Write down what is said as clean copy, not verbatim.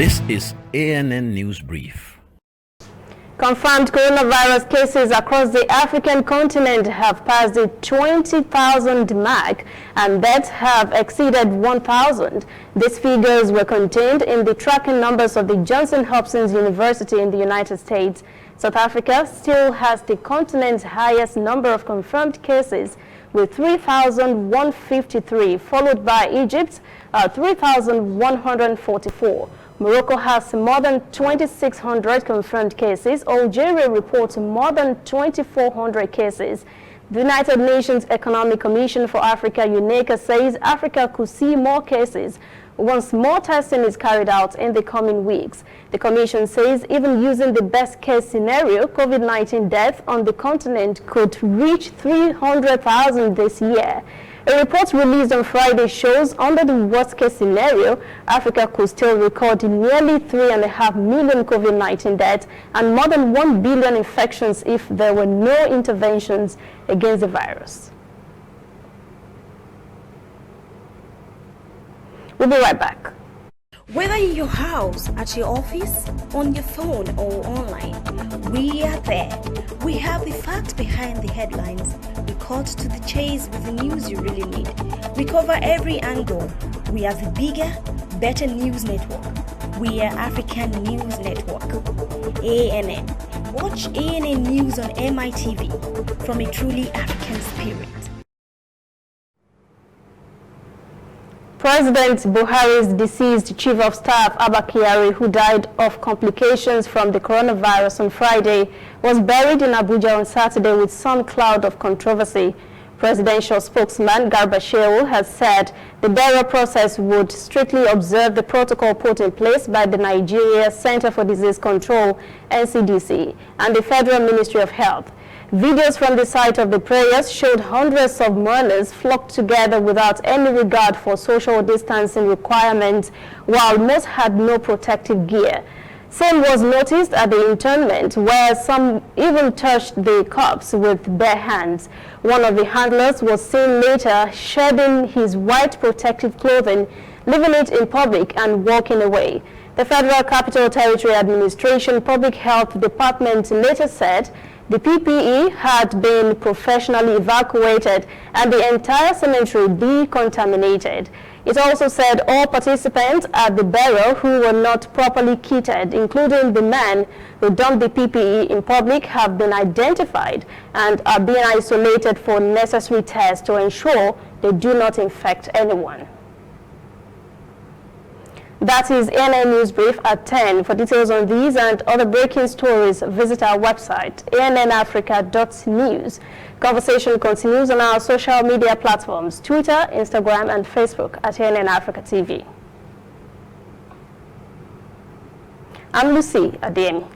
This is ANN News Brief. Confirmed coronavirus cases across the African continent have passed the 20,000 mark and deaths have exceeded 1,000. These figures were contained in the tracking numbers of the Johnson Hopkins University in the United States. South Africa still has the continent's highest number of confirmed cases with 3,153, followed by Egypt, 3,144. Morocco has more than 2,600 confirmed cases. Algeria reports more than 2,400 cases. The United Nations Economic Commission for Africa, UNECA, says Africa could see more cases once more testing is carried out in the coming weeks. The Commission says even using the best case scenario, COVID-19 deaths on the continent could reach 300,000 this year. A report released on Friday shows under the worst-case scenario, Africa could still record nearly 3.5 million COVID-19 deaths and more than 1 billion infections if there were no interventions against the virus. We'll be right back. Whether in your house, at your office, on your phone or online, we are there. We have the facts behind the headlines. We cut to the chase with the news you really need. We cover every angle. We are the bigger, better news network. We are African News Network. ANN. Watch ANN News on MITV from a truly African spirit. President Buhari's deceased Chief of Staff, Abba Kyari, who died of complications from the coronavirus on Friday, was buried in Abuja on Saturday with some cloud of controversy. Presidential spokesman Garba Shehu has said the burial process would strictly observe the protocol put in place by the Nigeria Center for Disease Control, NCDC, and the Federal Ministry of Health. Videos from the site of the prayers showed hundreds of mourners flocked together without any regard for social distancing requirements, while most had no protective gear. Same was noticed at the interment, where some even touched the corpse with bare hands. One of the handlers was seen later shedding his white protective clothing, leaving it in public and walking away. The Federal Capital Territory Administration Public Health Department later said the PPE had been professionally evacuated and the entire cemetery decontaminated. It also said all participants at the burial who were not properly kitted, including the men who dumped the PPE in public, have been identified and are being isolated for necessary tests to ensure they do not infect anyone. That is ANN News Brief at 10. For details on these and other breaking stories, visit our website, annafrica.news. Conversation continues on our social media platforms, Twitter, Instagram, and Facebook at ANN Africa TV. I'm Lucy Ademi.